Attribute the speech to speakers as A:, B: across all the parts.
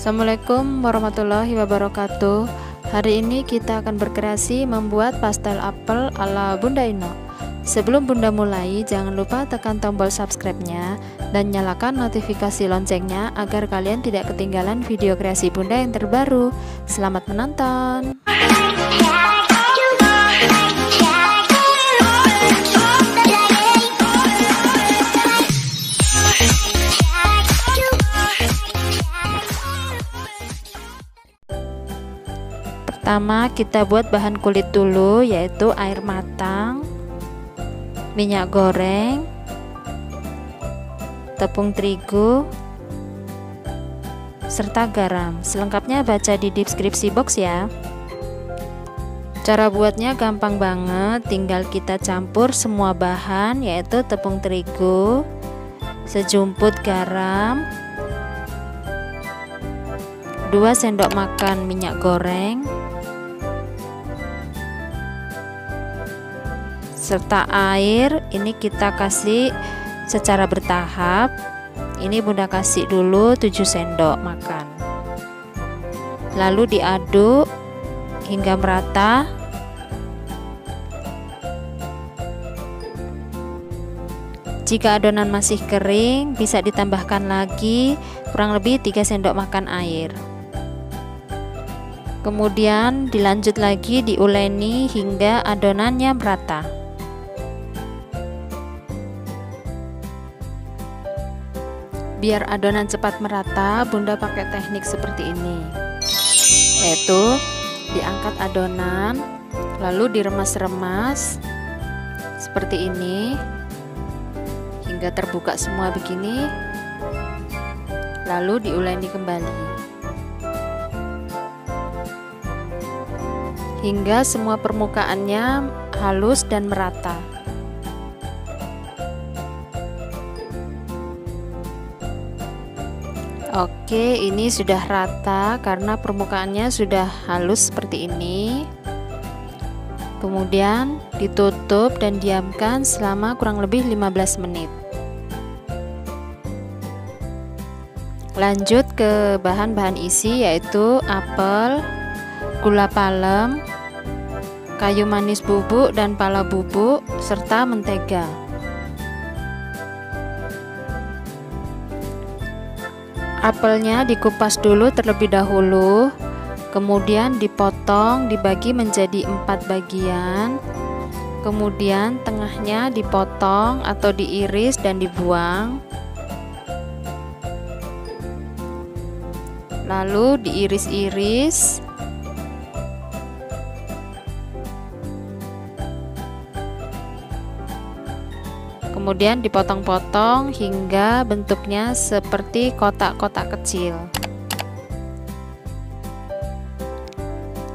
A: Assalamualaikum warahmatullahi wabarakatuh. Hari ini kita akan berkreasi membuat pastel apel ala Bunda Ino. Sebelum Bunda mulai, jangan lupa tekan tombol subscribe-nya dan nyalakan notifikasi loncengnya agar kalian tidak ketinggalan video kreasi Bunda yang terbaru. Selamat menonton. Pertama kita buat bahan kulit dulu, yaitu air matang, minyak goreng, tepung terigu, serta garam. Selengkapnya baca di deskripsi box ya. Cara buatnya gampang banget, tinggal kita campur semua bahan, yaitu tepung terigu, sejumput garam, 2 sendok makan minyak goreng, serta air. Ini kita kasih secara bertahap. Ini Bunda kasih dulu 7 sendok makan, lalu diaduk hingga merata. Jika adonan masih kering, bisa ditambahkan lagi kurang lebih 3 sendok makan air. Kemudian dilanjut lagi diuleni hingga adonannya merata. Biar adonan cepat merata, Bunda pakai teknik seperti ini, yaitu diangkat adonan lalu diremas-remas seperti ini hingga terbuka semua begini, lalu diuleni kembali hingga semua permukaannya halus dan merata. Oke, ini sudah rata karena permukaannya sudah halus seperti ini. Kemudian ditutup dan diamkan selama kurang lebih 15 menit. Lanjut ke bahan-bahan isi, yaitu apel, gula palem, kayu manis bubuk dan pala bubuk, serta mentega. Apelnya dikupas dulu terlebih dahulu, kemudian dipotong dibagi menjadi 4 bagian, kemudian tengahnya dipotong atau diiris dan dibuang, lalu diiris-iris. Kemudian dipotong-potong hingga bentuknya seperti kotak-kotak kecil.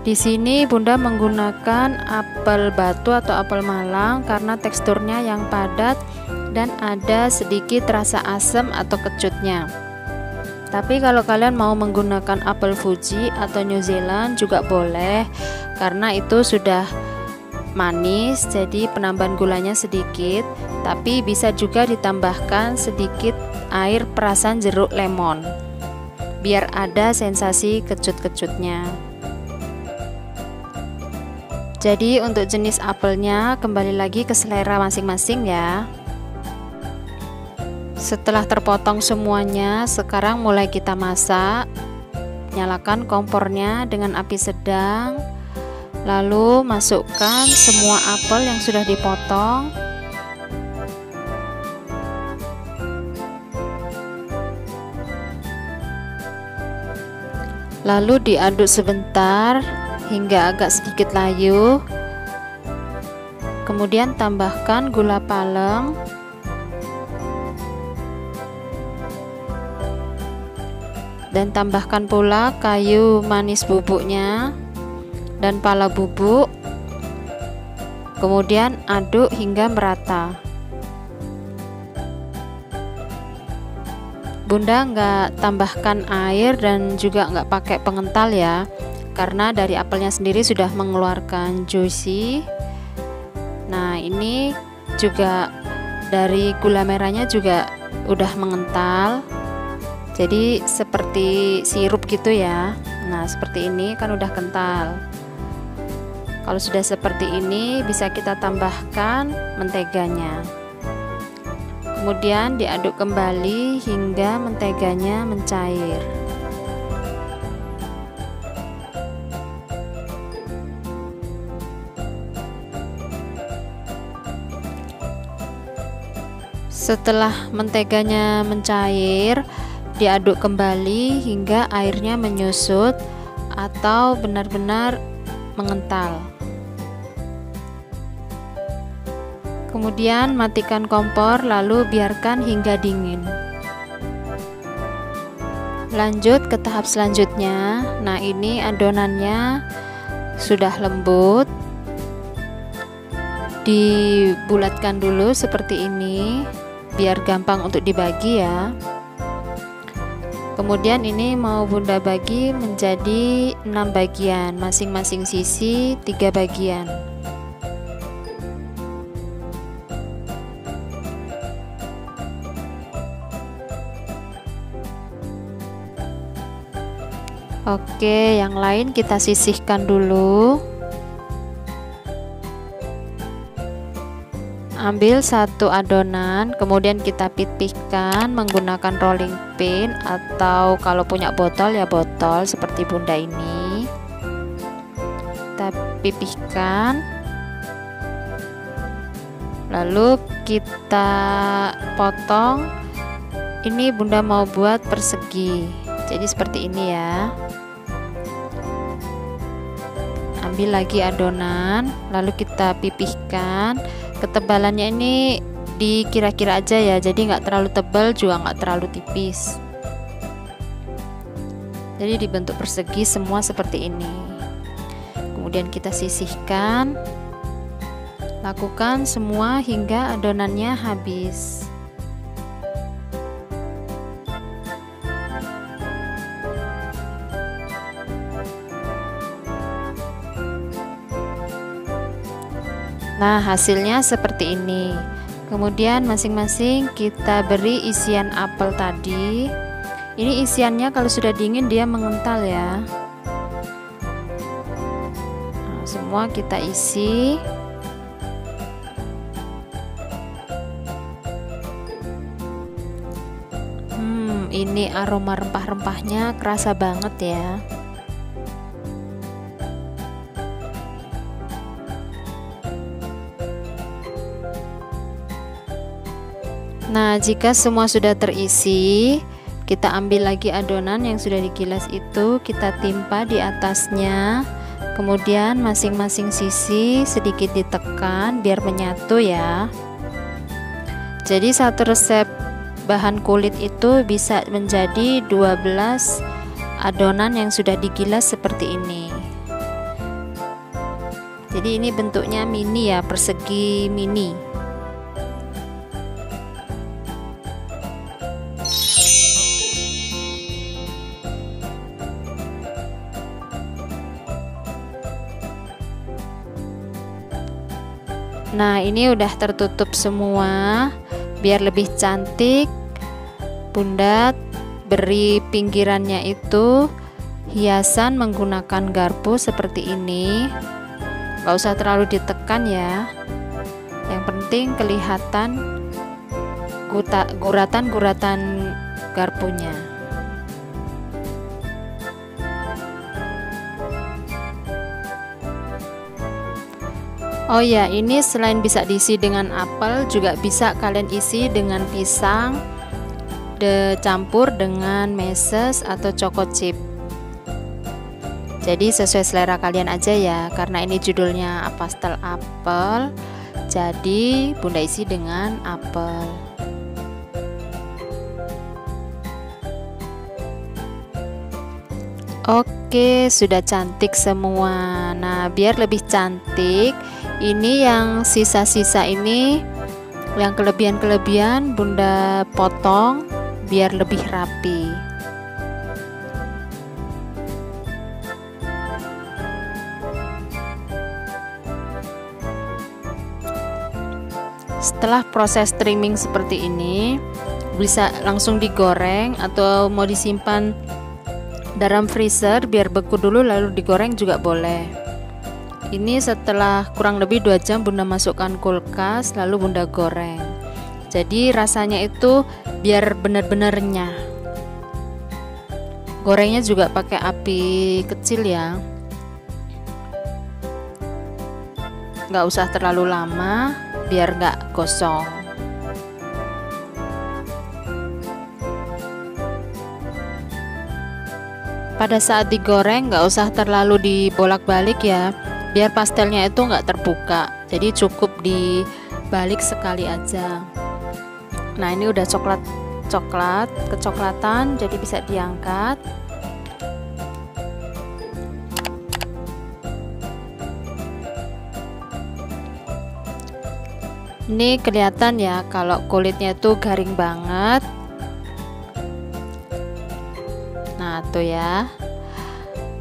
A: Di sini Bunda menggunakan apel batu atau apel Malang karena teksturnya yang padat dan ada sedikit rasa asam atau kecutnya. Tapi kalau kalian mau menggunakan apel Fuji atau New Zealand juga boleh, karena itu sudah manis, jadi penambahan gulanya sedikit, tapi bisa juga ditambahkan sedikit air perasan jeruk lemon biar ada sensasi kecut-kecutnya. Jadi untuk jenis apelnya kembali lagi ke selera masing-masing ya. Setelah terpotong semuanya, sekarang mulai kita masak. Nyalakan kompornya dengan api sedang, lalu masukkan semua apel yang sudah dipotong. Lalu diaduk sebentar hingga agak sedikit layu. Kemudian tambahkan gula palem, dan tambahkan pula kayu manis bubuknya dan pala bubuk. Kemudian aduk hingga merata. Bunda nggak tambahkan air dan juga nggak pakai pengental ya, karena dari apelnya sendiri sudah mengeluarkan juicy. Nah, ini juga dari gula merahnya juga udah mengental. Jadi seperti sirup gitu ya. Nah, seperti ini kan udah kental. Kalau sudah seperti ini, bisa kita tambahkan menteganya. Kemudian diaduk kembali hingga menteganya mencair. Setelah menteganya mencair, diaduk kembali hingga airnya menyusut atau benar-benar mengental. Kemudian matikan kompor lalu biarkan hingga dingin. Lanjut ke tahap selanjutnya. Nah, ini adonannya sudah lembut. Dibulatkan dulu seperti ini biar gampang untuk dibagi ya. Kemudian ini mau Bunda bagi menjadi 6 bagian, masing-masing sisi 3 bagian. Oke, yang lain kita sisihkan dulu. Ambil satu adonan, kemudian kita pipihkan menggunakan rolling pin atau kalau punya botol ya botol seperti Bunda ini. Kita pipihkan, lalu kita potong. Ini Bunda mau buat persegi, jadi seperti ini ya. Ambil lagi adonan, lalu kita pipihkan. Ketebalannya ini dikira-kira aja ya, jadi nggak terlalu tebal juga nggak terlalu tipis. Jadi dibentuk persegi semua seperti ini. Kemudian kita sisihkan. Lakukan semua hingga adonannya habis. Nah, hasilnya seperti ini. Kemudian masing-masing kita beri isian apel tadi. Ini isiannya kalau sudah dingin dia mengental ya. Nah, semua kita isi. Ini aroma rempah-rempahnya kerasa banget ya. Nah, jika semua sudah terisi, kita ambil lagi adonan yang sudah digilas itu, kita timpa di atasnya. Kemudian masing-masing sisi sedikit ditekan biar menyatu ya. Jadi satu resep bahan kulit itu bisa menjadi 12 adonan yang sudah digilas seperti ini. Jadi ini bentuknya mini ya, persegi mini. Nah, ini udah tertutup semua. Biar lebih cantik, Bunda beri pinggirannya itu hiasan menggunakan garpu seperti ini. Gak usah terlalu ditekan ya. Yang penting kelihatan guratan-guratan garpunya. Oh ya, ini selain bisa diisi dengan apel, juga bisa kalian isi dengan pisang, dicampur dengan meses atau choco chip. Jadi sesuai selera kalian aja ya, karena ini judulnya pastel apel, jadi Bunda isi dengan apel. Oke, sudah cantik semua. Nah, biar lebih cantik, ini yang sisa-sisa ini, yang kelebihan-kelebihan Bunda potong biar lebih rapi. Setelah proses trimming seperti ini, bisa langsung digoreng atau mau disimpan dalam freezer biar beku dulu lalu digoreng juga boleh. Ini setelah kurang lebih 2 jam Bunda masukkan kulkas lalu Bunda goreng. Jadi rasanya itu biar benar-benar renyah. Gorengnya juga pakai api kecil ya, nggak usah terlalu lama biar nggak gosong. Pada saat digoreng nggak usah terlalu dibolak-balik ya, biar pastelnya itu nggak terbuka, jadi cukup dibalik sekali aja. Nah ini udah coklat kecoklatan, jadi bisa diangkat. Ini kelihatan ya kalau kulitnya itu garing banget. Nah tuh ya,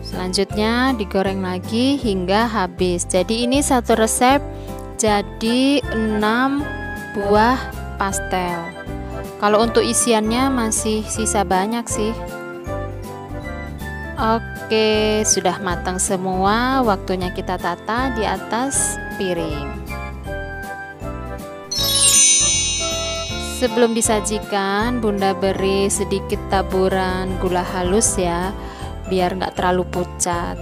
A: selanjutnya digoreng lagi hingga habis. Jadi ini satu resep jadi 6 buah pastel. Kalau untuk isiannya masih sisa banyak sih. Oke, sudah matang semua. Waktunya kita tata di atas piring. Sebelum disajikan, Bunda beri sedikit taburan gula halus ya, biar nggak terlalu pucat.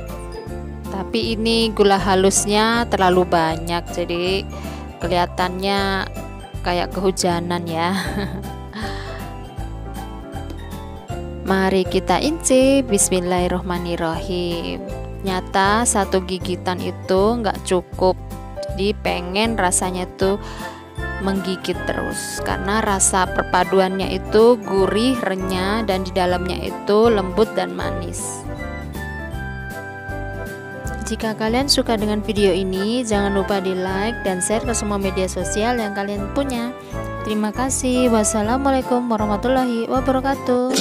A: Tapi ini gula halusnya terlalu banyak, jadi kelihatannya kayak kehujanan ya. Mari kita incip. Bismillahirrohmanirrohim. Nyata satu gigitan itu nggak cukup, jadi pengen rasanya tuh menggigit terus karena rasa perpaduannya itu gurih, renyah, dan di dalamnya itu lembut dan manis. Jika kalian suka dengan video ini, jangan lupa di like dan share ke semua media sosial yang kalian punya. Terima kasih. Wassalamualaikum warahmatullahi wabarakatuh.